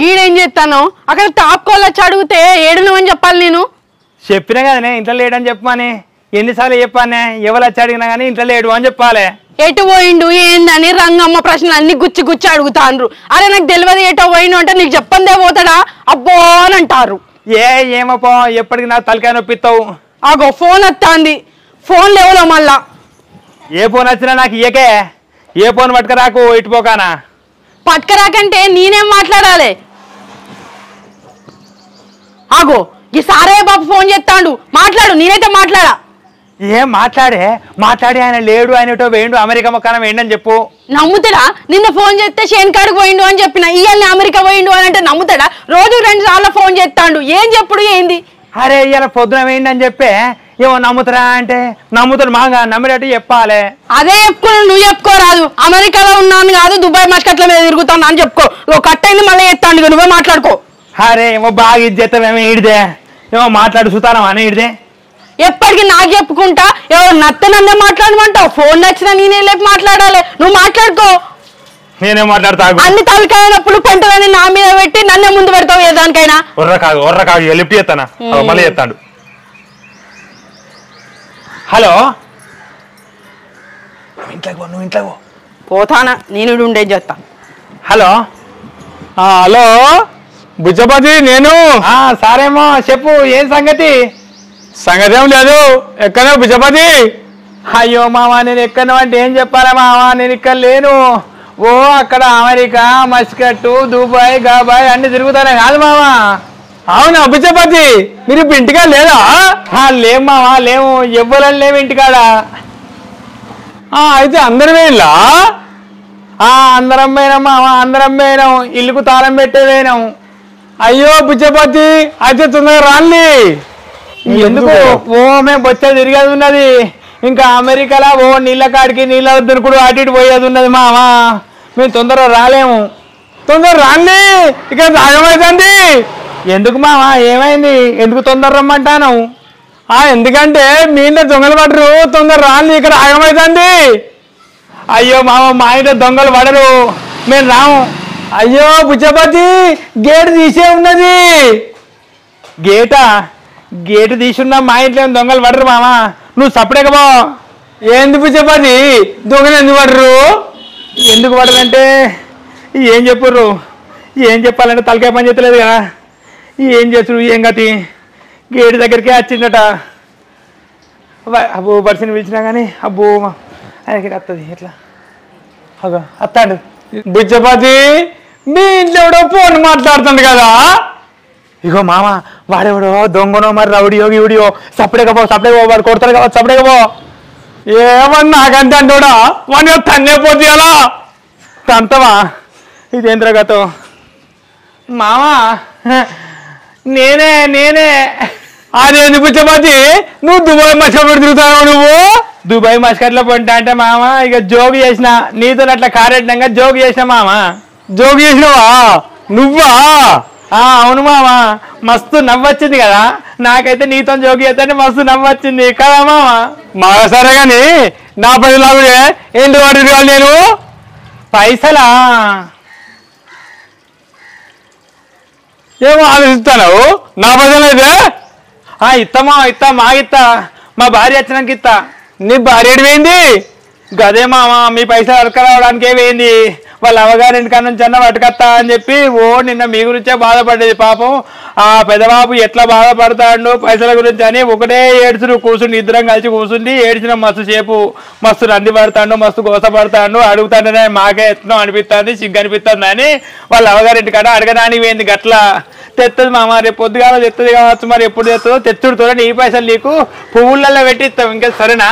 గీడేం చేస్తాను అక్కడ top call వచ్చి అడిగితే ఏడునవని చెప్పాలి నేను చెప్పినా కదనే ఇంట్లో లేడని చెప్పమని ఎన్నిసార్లు చెప్పానే ఎవరు వచ్చి అడిగినా కానీ ఇంట్లో లేడు అని చెప్పాలి ఎటు పోయిండు ఏందని రంగమ్మ ప్రశ్నలు అన్ని గుచ్చి గుచ్చి అడుగుతాండ్రు అరే నాకు తెలియదు ఎటో పోయిండు అంటే నీకు చెప్పందే పోతాడా అబ్బో అని అంటారు ఏమో ఎప్పటికి నాకు తలకాయ నొప్పిస్తావు ఆగో ఫోన్ వస్తాంది ఫోన్ లేవులో మళ్ళా ఏ ఫోన్ వచ్చినా నాకు ఇయకే ఏ ఫోన్ పట్టుకరాకు ఇటుపోకానా పట్టుకరాకంటే నేనేం మాట్లాడాలి ఆగో ఈ సారే బాబు ఫోన్ చేస్తాడు మాట్లాడు నేనైతే మాట్లాడా ఏం మాట్లాడి ఆయన లేడు ఆయన వేయండు అమెరికా మొక్కన వేయండి చెప్పు నమ్ముతాడా నిన్న ఫోన్ చేస్తే షేన్ కాడికి పోయిండు అని చెప్పిన ఇవాళ అమెరికా పోయిండు అని అంటే నమ్ముతాడా రోజు 2 సార్లు ఫోన్ చేస్తాడు ఏం చెప్పుడు ఏంది అరే ఇవాళ పొద్దున వేయండి అని చెప్పే ఏమో నమ్ముతారా అంటే నమ్ముతాడు మాగా నమ్మినట్టు చెప్పాలి అదే చెప్పుకున్నావు నువ్వు చెప్పుకోరాదు అమెరికాలో ఉన్నాను కాదు దుబాయ్ మస్కట్ల మీద తిరుగుతాను అని చెప్పుకో కట్ అయింది మళ్ళీ ఎత్తాను నువ్వే మాట్లాడుకో అరే ఏమో బాగా ఇది చేస్తామేమో ఇడిదే ఏమో మాట్లాడు చూతారా అని ఇడిదే ఎప్పటికీ నాకు చెప్పుకుంటా ఎవరు నత్తనందే మాట్లాడమంటావు ఫోన్ నచ్చినా నేనే లేపు మాట్లాడాలి నువ్వు మాట్లాడుకో నేనే మాట్లాడతా అన్ని తలకాయనప్పుడు పెంటలని నా మీద పెట్టి నన్నే ముందు పెడతావు ఏ దానికైనా ఒర్ర కాదు లిఫ్ట్ చేస్తానా మళ్ళీ చేస్తాడు హలో నువ్వు ఇంట్లోకి పోతానా నేను ఉండేది చేస్తా హలో హలో బుచ్చపతి నేను సారేమో చెప్పు ఏం సంగతి ఏం లేదు ఎక్కడో బుచ్చపతి అయ్యో మావా నేను ఎక్కడో అంటే ఏం చెప్పాలా మావా నేను ఇక్కడ లేను ఓ అక్కడ అమెరికా మస్కట్ దుబాయ్ గాబాయ్ అన్ని తిరుగుతానే కాదు మావా అవునా బుచ్చపతి మీరు ఇప్పుడు ఇంటికా లేదా లేము మావా లేము ఎవ్వరం లేము ఇంటికాడ అయితే అందరు వేయలా అందరం పోయినాం మావా అందరం పోయినాం ఇల్లుకు తాళం పెట్టే పోయినాం అయ్యో బుచ్చపతి అయితే తొందరగా రాండి ఎందుకు మేము బొచ్చ తిరిగేది ఉన్నది ఇంకా అమెరికాలో నీళ్ళ కాడికి నీళ్ళ దొరుకుడు అటు ఇటు పోయేది ఉన్నది మావా మేము తొందరగా రాలేము తొందరగా రాండి ఇక ఆగమైందండి ఎందుకు మావా ఏమైంది ఎందుకు తొందర రమ్మంటాను ఎందుకంటే మీ ఇంట్లో దొంగలు పడరు తొందర రాండి ఇక్కడ ఆగమైందండి అయ్యో మామ మా ఇంట్లో దొంగలు పడరు మేము రాము అయ్యో బుచ్చపతి గేటు తీసే ఉన్నది గేటు తీసున్నా మా ఇంట్లో దొంగలు పడరు మామా నువ్వు సపరేట్గా ఏంది బుచ్చపతి దొంగలు ఎందుకు పడరు ఎందుకు పడరంటే ఏం చెప్పుర్రు ఏం చెప్పాలంటే తలకాయ పని చేస్తలేదు కదా ఏం చేస్తురు ఏం గతి గేటు దగ్గరికి వచ్చిందట అబ్బో బర్సిని పిలిచినా కానీ అబ్బో ఆయనకి వస్తుంది ఎట్లా అగో వస్తాడు బుచ్చపతి మీ ఇంట్లో ఎవడో ఫోన్ మాట్లాడుతుంది కదా ఇగో మామ వాడెవడో దొంగనో మరి రౌడియో గివిడియో సపరేట్గా పో వాడు కొడతారు కాబట్టి సపరేట్గా పో ఏమన్నా నాకంటే అంటాడా వాడిని తన్నే పోతే అలా తంతవా ఇదేంద్ర గతో మామా నేనే అదేంది బుచ్చపతి నువ్వు దుబాయ్ మస్కట్ తిరుగుతావు నువ్వు దుబాయ్ మస్కట్లో పొంటా అంటే మామ ఇక జోగు చేసిన నీతో అట్లా కారెట్టినాక జోగు చేసిన మామ జోగు చేసినావా నువ్వా అవును మామ మస్తు నవ్వొచ్చింది కదా నాకైతే నీతో జోగి చేస్తే మస్తు నవ్వొచ్చింది కదా మామ మాగా సరే కానీ నా పైసలు లాగుడే ఏంటి వాటి నేను పైసలా ఏమో ఆలోచిస్తాను నా పైసలు అయితే ఇస్తా మాగిస్తా మా భార్య వచ్చినాక ఇస్తా నీ భార్య పోయింది గదే మామ మీ పైసలు అడకరావడానికే పోయింది వాళ్ళ అవగారింటి కాడ నుంచి అన్న పట్టుకొస్తా అని చెప్పి నిన్న మీ గురించే బాధపడ్డది పాపం ఆ పెదబాబు ఎట్లా బాధపడతాడు పైసల గురించి అని ఒకటే ఏడ్చుడు కూర్చుండి ఇద్దరం కలిసి కూర్చుండి ఏడ్చిన మస్తు సేపు మస్తు రంది పడతాడు మస్తు గోసపడతాడు అడుగుతాడనే మాకే ఎత్తునం అనిపిస్తుంది సిగ్గు అనిపిస్తుంది అని వాళ్ళ అవగారింటి కాడ అడగడానికి పోయింది గట్లా తెత్తది మామ రేపు పొద్దుగాల తెత్తది కావచ్చు మరి ఎప్పుడు తెస్తుందో తెచ్చుడుతో నీ పైసలు నీకు పువ్వులలో పెట్టిస్తాం ఇంకా సరేనా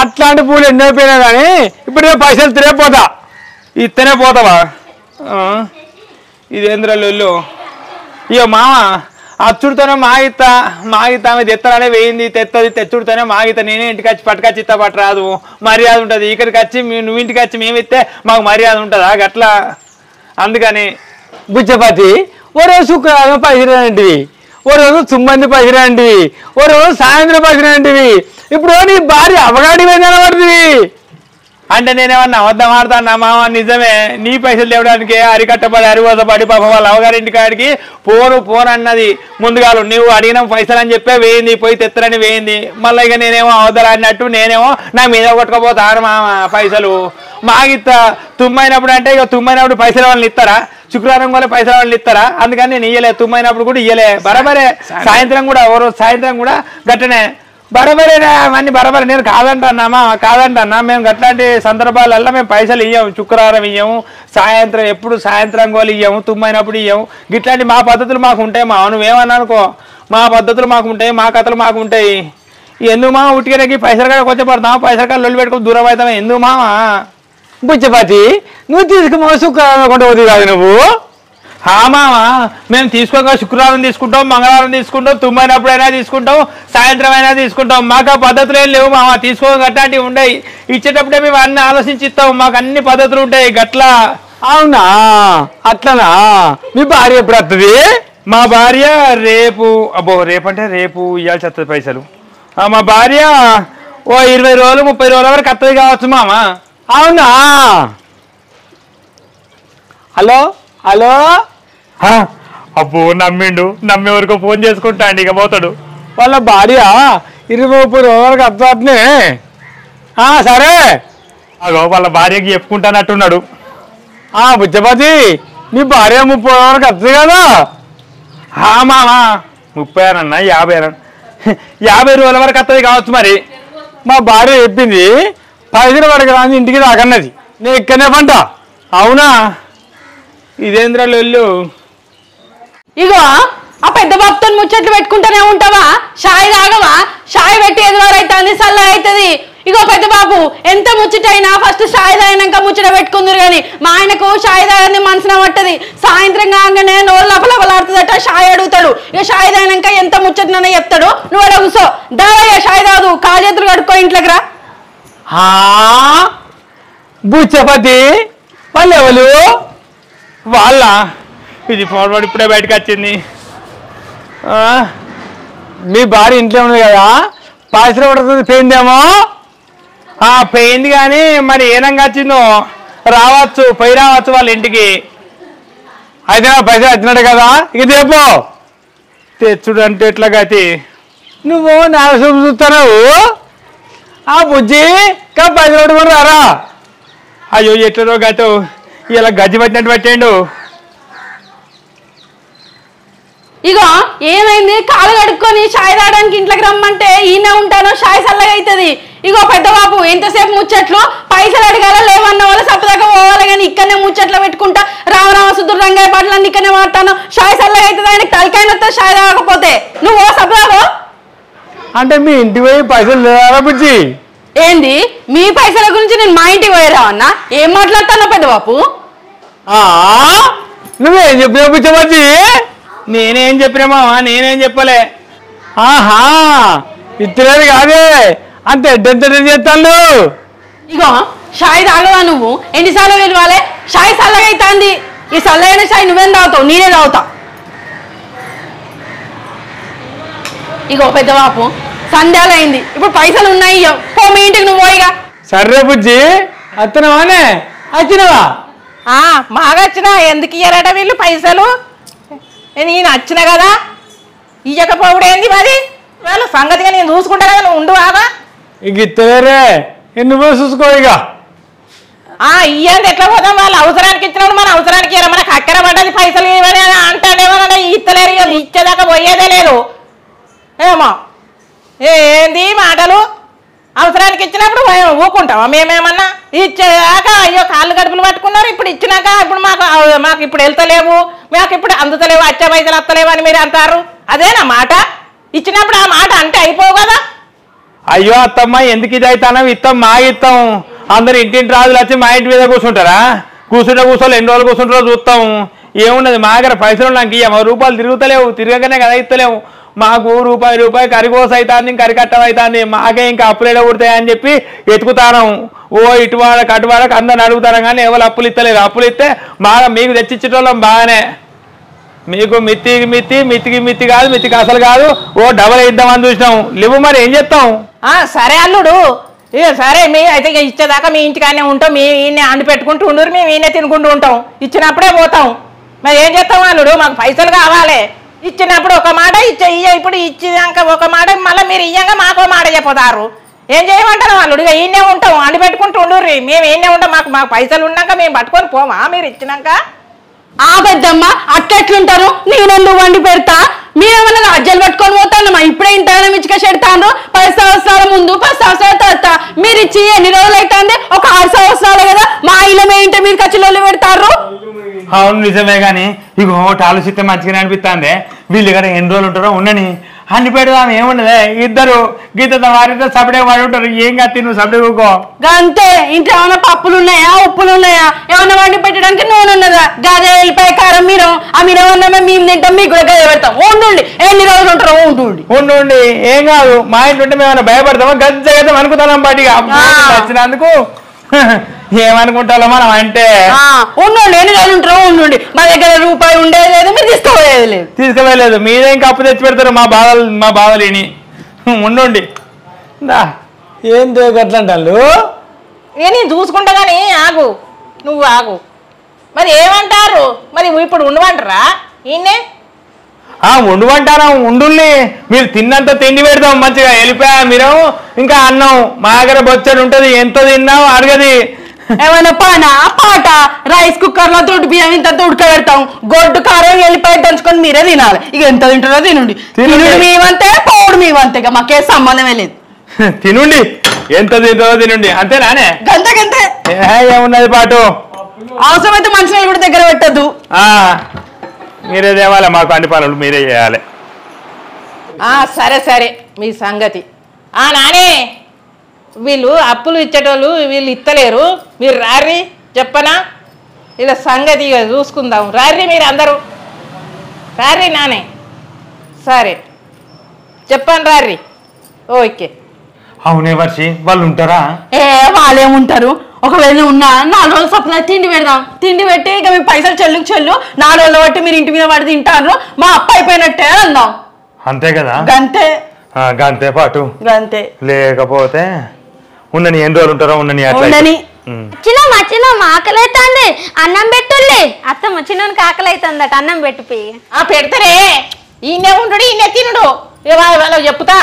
అట్లాంటి పూలు ఎన్నో పోయినా కానీ ఇప్పుడు పైసలు తిరిగిపోతా ఇస్తేనే పోతావా ఇదేంద్ర లొల్లు ఇక మామ అచ్చుడితోనే మాగిస్తా ఆమె తెత్తరానే వేయింది తెచ్చుడితోనే మాగిస్తా నేనే ఇంటికి వచ్చి పట్టుకొచ్చి ఇస్తా పట్టరాదు మర్యాద ఉంటుంది ఇక్కడికి వచ్చి నువ్వు ఇంటికి వచ్చి మేము ఇస్తే మాకు మర్యాద ఉంటుందా గట్లా అందుకని బుచ్చపతి ఓ రోజు శుక్రవారం పైసలంటివి ఓ రోజు సుమ్మంది పైసలంటివి ఓ రోజు సాయంత్రం పైసలంటివి ఇప్పుడు నీ భార్య అవగాడి పోయిందని పడుతుంది అంటే నేనేమన్నా అబద్ధం ఆడతానా మామ? నిజమే, నీ పైసలు తేవడానికి అరికట్టబడి అరివోసపడి పాపం వాళ్ళ అవగారింటి కాడికి పోను అన్నది. ముందుగాలు నువ్వు అడిగిన పైసలు అని చెప్పే వేయింది, పోయి తెత్తరని వేయింది. మళ్ళీ ఇక నేనేమో అవతల అన్నట్టు నేనేమో నా మీద కొట్టుకోపోతాను మామ పైసలు. మాకిత్త తుమ్మైనప్పుడు అంటే ఇక తుమ్మైనప్పుడు పైసలు వాళ్ళని ఇస్తారా? శుక్రవారం కూడా పైసలు వాళ్ళు ఇస్తారా? అందుకని నేను ఇయ్యలే, తుమ్మైనప్పుడు కూడా ఇయ్యలే. బరాబరే సాయంత్రం కూడా ఓ రోజు సాయంత్రం కూడా గట్టనే బరాబరేనా అవన్నీ బరాబరే. నేను కాదంటన్నామా కాదంటన్నా, మేము గట్లాంటి సందర్భాలల్లో మేము పైసలు ఇయ్యము. శుక్రవారం ఇయ్యము, సాయంత్రం ఎప్పుడు సాయంత్రం కూడా ఇయ్యము, తుమ్మైనప్పుడు ఇయ్యము. గిట్లాంటి మా పద్ధతులు మాకు ఉంటాయి మా. నువ్వేమన్నా అనుకో, మా పద్ధతులు మాకు ఉంటాయి, మా కథలు మాకు ఉంటాయి. ఎందుకు మా ఉట్టికి పైసలు కాడ కొంచెం పడతామా? పైసలు కాడ లొల్లి పెట్టుకుని దూరం అవుతామా? ఎందుకు మామా? బుచ్చపతి నువ్వు తీసుకుమో శుక్రవారం కొంట పోతుంది కాదు నువ్వు. మామా మేము తీసుకోగా శుక్రవారం తీసుకుంటాం, మంగళవారం తీసుకుంటాం, తుమ్మైనప్పుడైనా తీసుకుంటాం, సాయంత్రం అయినా తీసుకుంటాం. మాకు ఆ పద్ధతులు ఏం లేవు మామ. తీసుకోగా గట్లాంటివి ఉండయి. ఇచ్చేటప్పుడే మేము అన్ని ఆలోచించి ఇస్తాం. మాకు అన్ని పద్ధతులు ఉంటాయి గట్లా. అవునా? అట్లనా? మీ భార్య ఎప్పుడు వస్తుంది? మా భార్య రేపు. అబ్బో రేపంటే రేపు ఇవ్వాల్సి వస్తుంది పైసలు. మా భార్య ఓ 20 రోజులు 30 రోజుల వరకు వస్తుంది కావచ్చు మామ. అవునా? Hello hello. అబ్బో నమ్మిండు, నమ్మే వరకు ఫోన్ చేసుకుంటా అండి ఇక పోతాడు. వాళ్ళ భార్య 20-30 రోజులకు వస్తానే. సరే అగో వాళ్ళ భార్యకి చెప్పుకుంటానట్టున్నాడు. బుచ్చపతి నీ భార్య 30 రోజులకు వస్తుంది కదా? మామా 30 అనన్నా 50 అన్న 50 రోజుల వరకు వస్తుంది కావచ్చు మరి. మా భార్య చెప్పింది పైసలు వరకు రాని ఇంటికి రాకన్నది. నేను ఇక్కడనే పంట. అవునా? ఇదేంద్రాలు వెళ్ళు. ఇగో ఆ పెద్ద బాబుతో ముచ్చట్లు పెట్టుకుంటూనే ఉంటావా? షాయి తాగవా? షాయి పెట్టి ఎదురైతుంది, చల్ల అవుతుంది. ఇగో పెద్ద బాబు ఎంత ముచ్చటైనా ఫస్ట్ షాయి తాగినాక ముచ్చట పెట్టుకుందరు కానీ మా ఆయనకు షాయి తాగని మనసున పట్టది. సాయంత్రం కాగానే నోళ్ళు లపలపలాడుతుందట, షాయి అడుగుతాడు. ఇక షాయి తాగినాక ఎంత ముచ్చటనో చెప్తాడు. నువ్వు అక్కడ కూర్చో. దావయ్య షాయి తాగు, కాలు చేతులు కడుక్కో ఇంట్లోకి రా. బుచ్చపతి వాళ్ళు ఎవరు? వాళ్ళ ఇది ఫార్వర్డ్ ఇప్పుడే బయటకు వచ్చింది. మీ భార్య ఇంట్లో ఉంది కదా, పైసలు పడుతుంది పోయిందేమో. పోయింది కానీ మరి ఏనంగా వచ్చిందో రావచ్చు, పోయి రావచ్చు వాళ్ళ ఇంటికి. అయితే పైసలు వచ్చినాడు కదా, ఇక తెపో. తెచ్చుడు అంటే ఎట్లా గతి? నువ్వు నా చూపు చూస్తున్నావు. బుజ్జి పైసలు పట్టుకుని రారా. అయ్యో ఎట్లనో గతో ఇలా గజ్జి పట్టినట్టు పెట్టేయండు. ఇగో ఏమైంది? కాలు కడుక్కొని షాయి తాగడానికి ఇంట్లోకి రమ్మంటే ఈయన ఉంటానో షాయి చల్లగా అవుతుంది. ఇగో పెద్ద బాబు ఎంతసేపు ముచ్చట్లు? పైసలు అడగాల లేవన్న వాళ్ళు సప్పదాకా పోవాలి కానీ ఇక్కడనే ముచ్చట్లు పెట్టుకుంటా రామరామ సుద్దురు రంగయ్య పాటలన్నీ ఇక్కడనే మాట్లాను. షాయి చల్లగా అవుతుంది. ఆయనకి తలకాయన వస్తే షాయి తాగకపోతే నువ్వు సప్పదాకో. అంటే మీ ఇంటికి పోయి పైసలు లేదా బుజ్జి? ఏంది మీ పైసల గురించి నేను మా ఇంటికి పోయిరా అన్నా? ఏం మాట్లాడతాను పెద్ద బాబు? నువ్వేం చెప్పినా బుచ్చపతి? నేనేం చెప్పినామా? నేనేం చెప్పలే. ఇత్తలేదు కాదే, అంత ఎడ్డెంత చేస్తాను. ఇగో షాయి తాగవా నువ్వు? ఎన్నిసార్లు వెళ్ళాలి? షాయి చల్లగా అవుతుంది. ఈ చల్లగైన షాయి నువ్వేం తాగుతావు? నేనే తాగుతా. ఇగో పెద్ద బాపు సంధ్యాలు అయింది, ఇప్పుడు పైసలు ఉన్నాయి. పో మీ ఇంటికి నువ్వు పోయిగా. సర్రే బుజ్జి అత్తనవానే వచ్చినవా? మాగా వచ్చినా ఎందుకు ఇయ్యారట వీళ్ళు పైసలు? నేను వచ్చిన కదా, ఇయ్యకపోవడేంది మరి? వాళ్ళ సంగతిగా నేను చూసుకుంటా కదా, నువ్వు ఉండు బాగా. ఇక ఇత్తలేరే, నువ్వే చూసుకో. ఇక ఇయ్యండి ఎట్లా పోతాం? వాళ్ళు అవసరానికి ఇచ్చినప్పుడు మన అవసరానికి ఇయ్యారు. మనకు అక్కర పడ్డది పైసలు ఇవ్వని అంటాడేమన్నా ఇస్తలేరు. ఇచ్చేదాకా పోయేదే లేదు ఏమో. ఏంది మాటలు? అవసరానికి ఇచ్చినప్పుడు ఊకుంటావా మేమేమన్నా? ఇచ్చేదాకా అయ్యో కాళ్ళు గడుపులు పట్టుకున్నారు. ఇప్పుడు ఇచ్చినాక ఇప్పుడు మాకు ఇప్పుడు వెళ్తలేవు, మాకు ఇప్పుడు అందుతలేవు, వచ్చే పైసలు వస్తలేవు అని మీరు అంటారు. అదేనా మాట? ఇచ్చినప్పుడు ఆ మాట అంటే అయిపోవు కదా. అయ్యో అత్తమ్మ ఎందుకు ఇది అవుతానో ఇస్తాం, మా ఇస్తాం. అందరు ఇంటింటి రాజులు వచ్చి మా ఇంటి మీద కూర్చుంటారా? కూర్చోలే ఎన్ని రోజులు కూర్చుంటారో చూస్తాం. ఏమున్నది మా దగ్గర పైసలు నాకు ఇయ్యమా? రూపాయలు తిరుగుతలేవు, తిరగకనే కదా ఇస్తలేవు. మాకు రూపాయి కరికోస అవుతుంది, కరికట్టం అవుతుంది. మాకే ఇంకా అప్పులు కొడతాయని చెప్పి ఎతుకుతాను. ఇటువాడకు అటువాడకు అందరిని అడుగుతాను కానీ ఎవరు అప్పులు ఇస్తలేరు. అప్పులు ఇస్తే మీకు తెచ్చిచ్చేటోళ్ళం బాగానే. మీకు మిత్తికి కాదు, మిత్తికి అసలు కాదు. డబల్ ఇద్దామని చూసినాం లేవు. మరి ఏం చేస్తాం? సరే అల్లుడు, ఇక సరే మేము అయితే ఇక ఇచ్చేదాకా మీ ఇంటికానే ఉంటాం, మీ ఈయన అండి పెట్టుకుంటూ ఉండరు, మేము ఈయన తినుకుంటూ ఉంటాం, ఇచ్చినప్పుడే పోతాం. మరి ఏం చేస్తాం అల్లుడు, మాకు పైసలు కావాలి. ఇచ్చినప్పుడు ఒక మాట ఇప్పుడు ఇచ్చినాక ఒక మాట, మళ్ళీ మీరు ఇయ్యంగా మాకో మాట చెప్పతారు. ఏం చేయమంటారు అల్లుడు, ఇక ఈయనే ఉంటాం, అండి పెట్టుకుంటూ ఉండరు, మేము ఈయనే ఉంటాం. మాకు పైసలు ఉన్నాక మేము పట్టుకొని పోమా మీరు ఇచ్చినాక? ఆ పెద్దమ్మ అట్లెట్లుంటారు, నేనెందుకు వండి పెడతా? మీరేమన్నా రాజ్యాలు పట్టుకొని పోతానమ్మా? ఇప్పుడే ఇంతగానే మిచ్చిక చెడతాను. 10 సంవత్సరాల ముందు 10 సంవత్సరాల తర్వాత మీరు ఇచ్చి ఎన్ని రోజులు అవుతుంది? ఒక 6 సంవత్సరాలు కదా. మా ఇళ్ళమే ఇంటే మీరు ఖర్చులు పెడతారు. అవును నిజమే గాని ఇగో ఆలోచిస్తే మంచిగానే అనిపిస్తుంది. వీళ్ళు కదా ఎన్ని రోజులు ఉంటారో ఉండని అన్ని పెడదాం, ఏముండదే. ఇద్దరు గీత వారితో సపడే వాడు ఉంటారు, ఏం కత్తి నువ్వు సపడే ఊకో. అంతే. ఇంట్లో ఏమైనా పప్పులు ఉన్నాయా, ఉప్పులు ఉన్నాయా, ఏమన్నా వండి పెట్టడానికి నూనె ఉన్నదా? గదే వెళ్ళిపోయి కారం మీరు ఆ మీరు ఏమన్నా మేము తింటాం, మీకు కూడా గదే పెడతాం. ఉండండి, ఎన్ని రోజులు ఉంటారో ఉండి ఏం కాదు. మా ఇంట్లో ఉంటే మేము ఏమైనా భయపడతామా? గజ్జ గద్ద అనుకుంటాం బయటికి వచ్చినందుకు. ఏమనుకుంటాలో మనం అంటే ఉండండి, ఎన్ని రోజులు ఉంటారో ఉండండి. మా దగ్గర రూపాయి ఉండేది లేదు, మీరు తీసుకుపోయలేదు. మీరే ఇంకా అప్పు తెచ్చి పెడతారు మా బాధలు విని. ఉండండి ఏం గట్లా అంటారు? నేను చూసుకుంటా కానీ ఆగు, నువ్వు ఆగు. మరి ఏమంటారు మరి ఇప్పుడు ఉండమంటారా? ఈయనే వండుమంటారా? ఉండుల్ని మీరు తిన్నంత తిండి పెడతాం, మంచిగా వెళ్ళిపోయా. మీరు ఇంకా అన్నం మా దగ్గర బొచ్చడి ఉంటది, ఎంత తిన్నావు అడగది. ఏమైనా పాట రైస్ కుక్కర్ లో తోటి బియ్యం ఇంత ఉడకబెడతాం, గొడ్డు కారం వెళ్ళిపోయి దంచుకొని మీరే తినాలి. ఇక ఎంత తింటారో తినండి. తినుడు మేమంతే, పౌడు మేమంతే, ఇక మాకే సంబంధమే లేదు. తినండి, ఎంత తింటారో తినండి, అంతేనానే? గంతే. ఏమున్నది పాటు? అవసరమైతే మనుషులు కూడా దగ్గర పెట్టద్దు. మీరే తేవాలి, మాకు అన్ని పనులు మీరే చేయాలి. సరే సరే మీ సంగతి. నానే వీళ్ళు అప్పులు ఇచ్చేటోళ్ళు వీళ్ళు ఇత్తలేరు, మీరు రారి చెప్పనా? ఇలా సంగతి చూసుకుందాం, రారి మీరు అందరూ రారి. నానే సరే చెప్పండి, రారి. ఓకే. అవునే వర్షి, వాళ్ళు ఉంటారా? వాళ్ళేముంటారు. ఒకవేళ ఉన్నా 4 రోజులు సప్లై తిండి పెడదాం, తిండి పెట్టి ఇక మీ పైసలు చెల్లు 4 రోజులు బట్టి మీరు ఇంటి మీద పడి తింటారు, మా అప్ప అయిపోయినట్టే అందాం. అంతే కదా? గంతే గంతే పాటు. గంతే. లేకపోతే ఉండని, ఎన్ని రోజులు ఉంటారో ఉండని. ఆకలి అవుతుంది, అన్నం పెట్టుల్లి. అత్తమ్మ చిన్నకి ఆకలి అవుతుందట, అన్నం పెట్టిపోయి. పెడతారే, ఈయనే ఉండు, ఈయనే తినుడు. వాళ్ళకి చెప్తా.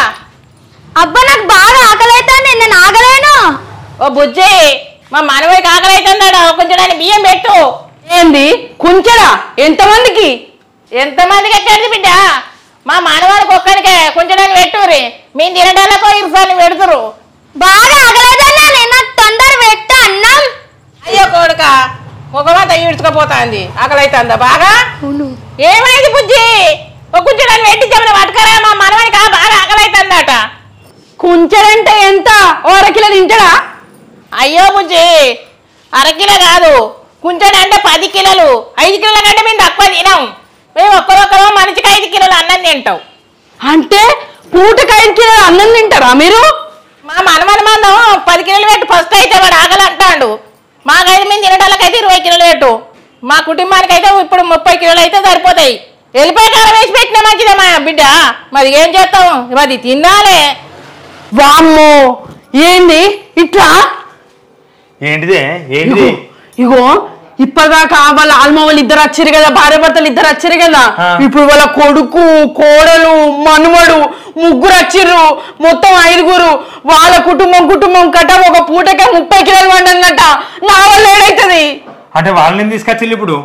అబ్బా నాకు బాగా ఆకలి అవుతుంది, నేను ఆగలేను. ఓ బుజ్జి, మా మనవడికి ఆకలి అవుతుందట, కొంచెం బియ్యం పెట్టు. ఏంది కుంచెడా? ఎంతమందికి ఎక్కడిది బిడ్డ? మా మనవాడికి ఒక్కడికే కొంచెం పెట్టుర్రి, మేము తినడానికో ఇరుసాన్ని పెడుతురు. బాగా ఆగలేదన్నా, నాకు తొందర పెట్టు అన్నం. అయ్యో కొడుక, ముఖమంతా ఈడ్చుకపోతాంది, ఆకలి అవుతుందా బాగా? ఏమైంది బుజ్జి? ఒక కొంచెం పెట్టి చెప్పిన పట్టుకరా, మా మనవాడికి బాగా ఆకలి అవుతుందట. కుంచెడంటే ఎంత? 1 కిలో తింటాడా? అయ్యో బుజ్జి, 1 కిలో కాదు, కొంచెం అంటే 10 కిలోలు. 5 కిలోల కంటే మేము తక్కువ తినాం. మేము ఒక్కరొక్కరో మనిషికి 5 కిలోలు అన్నం తింటాం. అంటే పూటకి 5 కిలోలు అన్నం తింటారా మీరు? మా మనమని మనం 10 కిలోలు పెట్టు, ఫస్ట్ అయితే వాడు ఆకలి అంటాడు. మాకైతే మేము తినడానికైతే 20 కిలోలు పెట్టు. మా కుటుంబానికి అయితే ఇప్పుడు 30 కిలోలు అయితే సరిపోతాయి. వెళ్ళిపోయి కారం వేసి పెట్టినా మంచిదే మా బిడ్డ. మరి ఏం చేస్తాం, అది తినాలే. వామ్మో, ఏంది ఇట్లా? ఏంటిదే? ఏంటిది? ఇగో ఇప్పటిదాకా వాళ్ళ ఆల్మవాళ్ళు 2 వచ్చారు కదా, భార్య భర్తలు 2 వచ్చారు కదా. ఇప్పుడు వాళ్ళ కొడుకు, కోడలు, మనుమడు 3 వచ్చిర్రు, మొత్తం 5. వాళ్ళ కుటుంబం కట్ట ఒక పూటకే 30 కిలోలు వండన్నట. నా వల్ల ఏడైతుంది? అంటే వాళ్ళని తీసుకొచ్చి ఇప్పుడు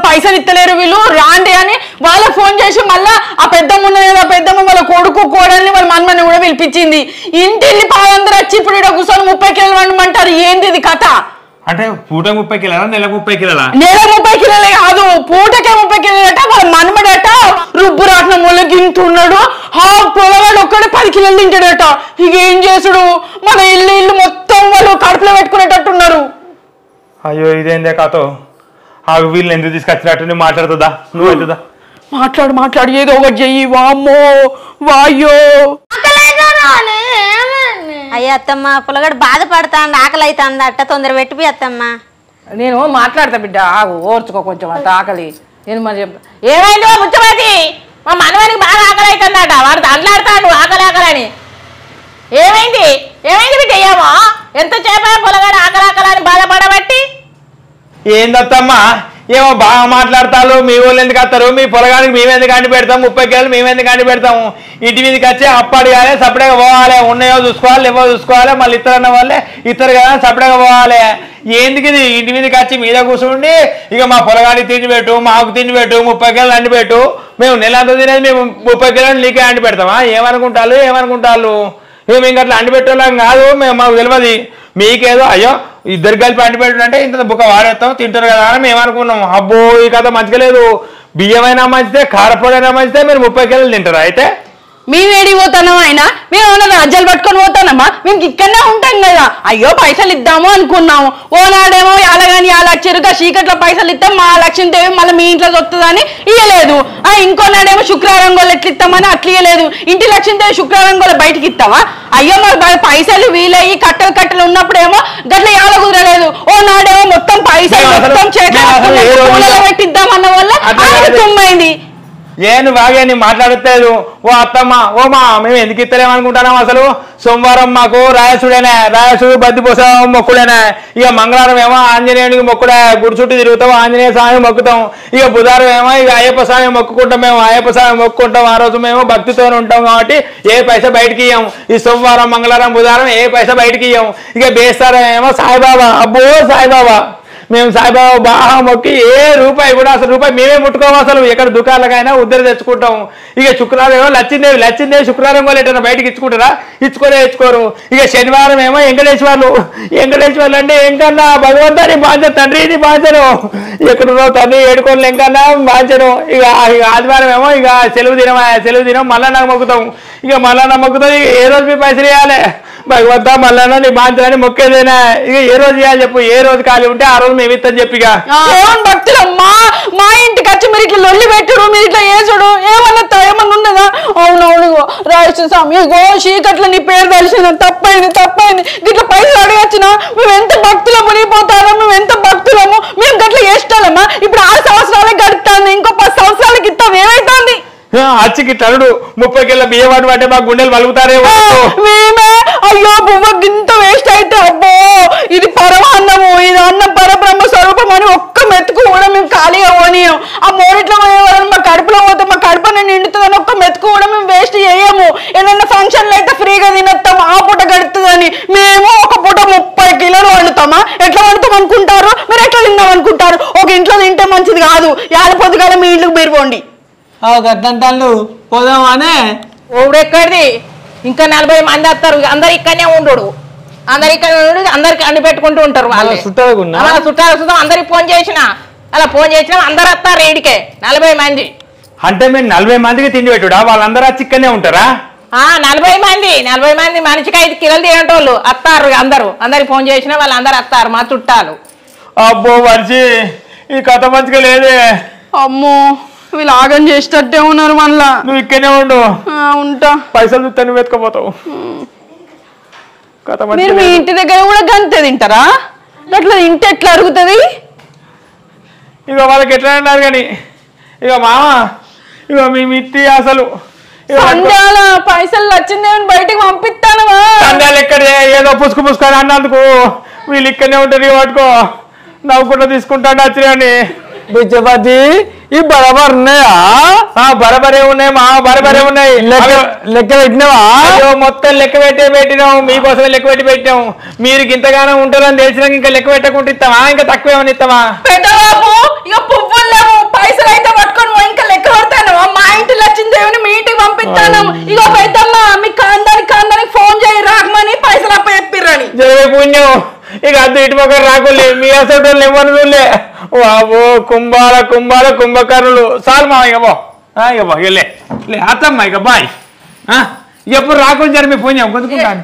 పైసలు ఇస్తలేరు వీళ్ళు, రాండి అని వాళ్ళకి ఫోన్ చేసి మళ్ళా ఆ పెద్దమ్మ ఉన్నది కదా, పెద్దమ్మ వాళ్ళ కొడుకు, కోడల్ని, వాళ్ళ మన్మని కూడా పిలిపించింది. ఇంటిల్లి పాలందరూ వచ్చి ఇప్పుడు ఇక్కడ కూర్చొని 30 కిలోలు వండమంటారు. ఏంది ఇది కథ? అంటే పూట 30 కిలోలా, నెలకు 30 కిలోలా? నెల 30 కిలోలే కాదు, పూటకే 30 కిలోలట. వాళ్ళ మన్మడట రుబ్బు రాట్నం వల్ల గింటున్నాడు. పొలగాడు ఒక్కడే 10 కిలోలు తింటాడట. ఇక ఏం చేసుడు? మన ఇల్లు మొత్తం వాళ్ళు కడుపులో పెట్టుకునేటట్టున్నారు. అయ్యో ఇదేందే కథ? వీళ్ళు ఎందుకు తీసుకొచ్చినట్టు మాట్లాడుతుందా? నువ్వు అవుతుందా? మాట్లాడు ఏదో ఒకటి చెయ్యి. వామ్మో వాయ్యో. అయ్యో అత్తమ్మ, పుల్లగాడు బాధపడతాండి, ఆకలి అవుతుందట, తొందర పెట్టిపోయి అత్తమ్మ. నేను మాట్లాడతా బిడ్డ, ఆగు, ఓర్చుకో కొంచెం అంత ఆకలి. నేను మరి చెప్తా. ఏమైందో ముచ్చమతి, మా మనవానికి బాగా ఆకలి అవుతుందట, వాడు అల్లాడతాడు ఆకలి అని. ఏమైంది ఏమైంది బిడ్డ ఏమో ఎంత చేప పొలగాడు ఆకలాకలని బాధపడబట్టి ఏందత్తమ్మా ఏమో బాగా మాట్లాడతారు మీ వాళ్ళు ఎందుకు వస్తారు మీ పొలగానికి మేమెందుకు అండి పెడతాం 30 కిలోలు మేమెందుకు అండి పెడతాము ఇంటి మీదకి వచ్చి అప్పడిగానే సపరేట్గా పోవాలి ఉన్నాయో చూసుకోవాలి ఏవో చూసుకోవాలి మళ్ళీ ఇతరన్న వాళ్ళే ఇతరు కదా సపరేట్గా పోవాలి ఎందుకు ఇది ఇంటి మీదకి వచ్చి మీద కూర్చుండి ఇక మా పొలగానికి తిండి పెట్టు మాకు తిండి పెట్టు 30 కిలోలు అండి పెట్టు మేము నెలంతా తినేది మేము 30 కిలోలు నీకే అండి పెడతామా ఏమనుకుంటారు మేము ఇంకా అట్లా అండి పెట్టేలాం కాదు మేము మాకు తెలియదు మీకేదో అయ్యో ఇద్దరు కలిపి అండి పెట్టినంటే ఇంత బుక్క వాడేస్తాం తింటారు కదా అని మేము అనుకున్నాం అబ్బో ఈ కథ మంచిగా లేదు బియ్యమైనా మంచిదే కారపొడైనా మంచిదే మీరు 30 కిలోలు తింటారా అయితే మేమేడి పోతానమా అయినా మేము ఏమన్నా రాజ్యాలు పట్టుకొని పోతానమ్మా మేము ఇక్కడనే ఉంటాం కదా అయ్యో పైసలు ఇద్దాము అనుకున్నాము ఓనాడేమో అలాగని చెరుక చీకట్లో పైసలు ఇస్తాం మా లక్ష్యం దేవి మళ్ళీ మీ ఇంట్లో వస్తుందని ఇయ్యలేదు ఇంకోనాడేమో శుక్రవారం గోళ్ళు ఎట్లా ఇస్తామని అట్లా ఇయ్యలేదు ఇంటి లక్ష్యం దేవి శుక్రవారం గోళ్ళు బయటికి ఇస్తావా అయ్యో మాకు పైసలు వీలయ్యి కట్టలు ఉన్నప్పుడేమో గట్ల యాల కుదరలేదు ఓనాడేమో మొత్తం పైసలు మొత్తం చేతులు పెట్టిద్దామన్న వల్ల తుమ్మైంది ఏను బాగా నీ మాట్లాడలేదు ఓ అత్తమ్మ ఓ మా మేము ఎందుకు ఇస్తలేమనుకుంటున్నాం అసలు సోమవారం మాకు రాయసుడు బద్దిపోసా మొక్కుడేనా ఇక మంగళవారం ఏమో ఆంజనేయునికి మొక్కుడే గుడి చుట్టూ తిరుగుతాం ఆంజనేయ స్వామి మొక్కుతాం ఇక బుధవారం ఏమో ఇక అయ్యప్ప స్వామి మొక్కుకుంటాం మేము అయ్యప్ప స్వామి మొక్కుకుంటాం ఆ రోజు మేము భక్తితో ఉంటాం కాబట్టి ఏ పైసా బయటకి ఇయ్యం ఈ సోమవారం మంగళవారం బుధవారం ఏ పైసా బయటకి ఇయ్యం ఇక బేస్తారం ఏమో సాయిబాబా అబ్బో సాయిబాబా మేము సాయిబాబా బాగా మొక్కి ఏ రూపాయి కూడా అసలు రూపాయి మేమే ముట్టుకోము అసలు ఎక్కడ దుకాణాలకైనా ఉద్దరు తెచ్చుకుంటాం ఇక శుక్రవారం ఏమో లచ్చిందేవి శుక్రవారం కూడా ఎటన్నా బయటకి ఇచ్చుకుంటారా ఇచ్చుకోరు ఇక శనివారం ఏమో వెంకటేశ్వర్లు అంటే ఎంకన్నా భగవంతుని బాంచను తండ్రి ఇది బాంచను ఎక్కడున్నావు తండ్రి ఏడుకోని ఎంకన్నా బాంచను ఇక ఆదివారం ఏమో ఇక సెలవు దినం మళ్ళా మొక్కుతాం ఇక మళ్ళా మొక్కుతాం ఇక ఏ రోజు మీ పైసలు ఇవ్వాలి భగవంతా మళ్ళా నీ బాంచని మొక్కేదేనా ఇక ఏ రోజు ఇవ్వాలి చెప్పు ఏ రోజు ఖాళీ ఉంటే ఆ రోజు మేము ఇస్తాం చెప్పిగా భక్తులమ్మా మా ఇంటికి వచ్చి మీరు ఇట్లా లొల్లి పెట్టుడు మీరు ఇట్లా వేసుడు ఏమన్నా ఉన్నదా అవునవును రాయసు స్వామి చీకట్లో నీ పేరు తెలిసిన తప్పైంది ఇట్లా పైసలు అడగచ్చినా మేము ఎంత భక్తులు మునిగిపోతారో మేము ఎంత భక్తులము మేము గట్ల చేస్తామా ఇప్పుడు 6 సంవత్సరాలే గడుపుతాను ఇంకో 10 సంవత్సరాలకి ఇస్తాం ఏమైతుంది అచ్చికి తరుడు 30 కిలో బియ్యం వాటి అంటే మా గుండెలు వలుగుతారేమో మేమే అయ్యో బువ్వ గింత వేస్ట్ అయితే అబ్బో ఇది పరమాన్నము ఇది అన్నం పరబ్రహ్మ స్వరూపం అని ఒక్క మెతుకు కూడా మేము ఖాళీగా పోనీయం ఆ మూడిట్లో మా కడుపులో పోతే మా కడుపుని నిండుతుందని ఒక్క మెతుకు కూడా మేము వేస్ట్ చేయము ఏదన్నా ఫంక్షన్లు అయితే ఫ్రీగా తినొస్తాం ఆ పూట గడుతుందని మేము ఒక పూట 30 కిలోలు వండుతామా ఎట్లా వండుతాం అనుకుంటారు మీరు ఎట్లా తిందాం అనుకుంటారు ఒక ఇంట్లో తింటే మంచిది కాదు యాడ పొద్దుగాల మీ ఇంట్లోకి మీరు పోండి గద్దంటాళ్ళు పోదామానే ఊడెక్కడిది ఇంకా 40 మంది వస్తారు అందరు ఇక్కడనే ఉండడు అందరికి అండి పెట్టుకుంటూ ఉంటారు వాళ్ళు చుట్టాలు అందరికి ఫోన్ చేసిన అందరు వస్తారు ఏడికే 40 మంది అంటే మేము 40 మందికి తిండి పెట్టుడా వాళ్ళందరూ వచ్చి ఇక్కడనే ఉంటారా 40 మంది మనిషికి 5 కిలోలు తినేటోళ్ళు వస్తారు అందరికి ఫోన్ చేసినా వాళ్ళందరూ వస్తారు మా చుట్టాలు అబ్బో మనిషి ఈ కథ మంచిగా లేదే అమ్మో వీళ్ళు ఆగం చేసేటట్టే ఉన్నారు మళ్ళా నువ్వు ఇక్కడనే ఉండు ఉంటా పైసలు చూస్తే నువ్వు వెతకపోతావు మీరు మీ ఇంటి దగ్గర కూడా గంతే తింటారా అట్లా తింటే ఎట్లా అరుగుతుంది ఇక వాళ్ళకి ఎట్లా అన్నారు కానీ ఇక మామ ఇక మీ మిత్తి అసలు సంధ్యాల పైసలు వచ్చిందేమని బయటకు పంపిస్తానవా సంధ్యాలు ఎక్కడ ఏదో పుసుకొని అన్నందుకు వీళ్ళు ఇక్కడనే ఉంటారు పట్టుకో నవ్వుకుంటూ తీసుకుంటాడు వచ్చినాయని బిచ్చపతి ఈ బరాబర్ ఉన్నాయా బరాబరే ఉన్నాయి మా బరాబరే ఉన్నాయి లెక్క పెట్టినావా మొత్తం లెక్క పెట్టినాం మీకోసమే లెక్క పెట్టినాం మీరు ఇంతగానో ఉంటారని తెలిసినాక ఇంకా లెక్క పెట్టకుండా ఇస్తామా ఇంకా తక్కువ ఏమని ఇస్తామా పెద్దబాబు ఇక పువ్వులు లేవు పైసలు అయితే పట్టుకొని ఇంకా లెక్క పడతాను మా ఇంటికి వచ్చిందేమని మీ ఇంటికి పంపిస్తాను ఇక పెద్దమ్మ మీ కాందానికి ఫోన్ చేయి రాకమని పైసలు అప్ప చెప్పిర్రని పుణ్యం ఇక అద్దు ఇటు పక్కన రాకులే మీ అసలు ఎవరు చూడలే బాబో కుంభకర్ణులు చాలు మా ఇక బో లే అత్తమ్మ ఇక బాయ్ ఎప్పుడు రాకుండా మీ ఫోన్ కొనుక్కుంటాను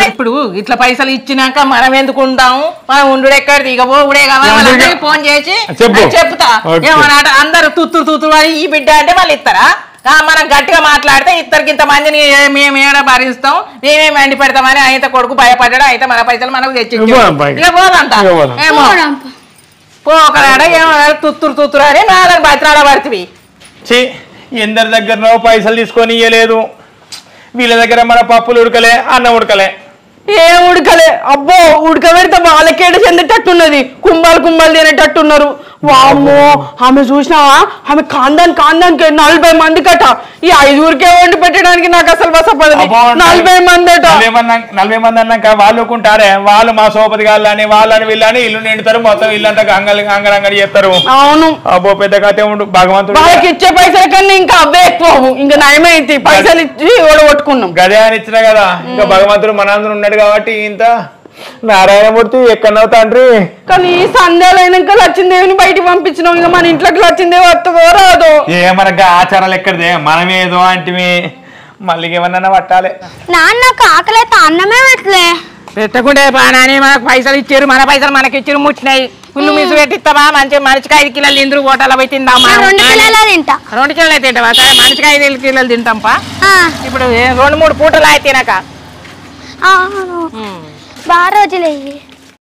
ఇప్పుడు ఇట్లా పైసలు ఇచ్చినాక మనం ఎందుకు ఉంటాము మనం ఉండు ఎక్కడిది ఇక ఊడే కావాలి ఫోన్ చేసి చెప్తా ఏమన్నా అందరు తుత్తు ఈ బిడ్డ అంటే వాళ్ళు ఇస్తారా మనం గట్టిగా మాట్లాడితే ఇద్దరికి ఇంత మందిని మేము ఏడ భరిస్తాం మేమేమి అండి పెడతామని అయితే కొడుకు భయపడ్డాడు అయితే మన పైసలు మనకు తెచ్చి ఇక పోదంతా ఏమో పోకరాడ ఏమో తుత్తురు అని నాదని బతిరాడ పడుతుంది ఎందరి దగ్గరనో పైసలు తీసుకొని ఇయ్యలేదు. వీళ్ళ దగ్గర మన పప్పులు ఉడకలే, అన్నం ఉడకలే. ఏం ఉడకలే అబ్బో, ఉడకబెడితే వాళ్ళకేడ చెందేటట్టున్నది, కుంభాలు తినేటట్టున్నారు. వామ్మో, ఆమె చూసినావా, ఆమె కాందానికి 40 మంది కట. ఈ 5 వండి పెట్టడానికి నాకు అసలు వసపడదు. 40 మంది అట. 40 మంది అన్నాక వాళ్ళు ఒక్కుంటారే, వాళ్ళు మా సోపతి గాళ్ళని వాళ్ళని వీళ్ళని ఇల్లు నిండుతారు, మొత్తం ఇల్లంతా అంగరంగడి చేస్తారు. అవును అబ్బో పెద్ద కథ ఉండు. భగవంతుడు వాళ్ళకి ఇచ్చే పైసల కన్నా ఇంకా అవే ఎక్కువ, ఇంకా నయమైతే పైసలు ఇచ్చి ఓడగొట్టుకున్నాం. గదే అని ఇచ్చిన కదా, ఇంకా భగవంతుడు మనందరూ ఉన్నాడు కాబట్టి ఇంత నారాయణమూర్తి ఎక్కడో తండ్రి. కానీ ఈ సందేహాలు అయినాక లక్ష్మీదేవిని బయటికి పంపించినాం. ఇంకా మన ఇంట్లోకి లక్ష్మీదేవి వస్తుందో రాదో. మనకి ఆచారాలు ఎక్కడిదే, మనమేదో అంటే మళ్ళీ ఏమన్నా పట్టాలి. నాన్నకు ఆకలి అయితే అన్నమే పెట్టలే. పెట్టకుంటే బాగానే మనకు పైసలు ఇచ్చారు, మన పైసలు మనకి ఇచ్చారు, ముచ్చినాయి. ఫుల్ మిసు పెట్టిస్తావా, మనిషికి 5 కిలోలు ఇందుకు హోటల్ పోయి తిందామా? 2 కిలోలు తింటా. 2 కిలోలు తింటావా? సరే, మనిషికి 5 కిలోలు తింటాంపా. ఇప్పుడు 2-3 పూటలు అయితే తినక బాగా రోజులు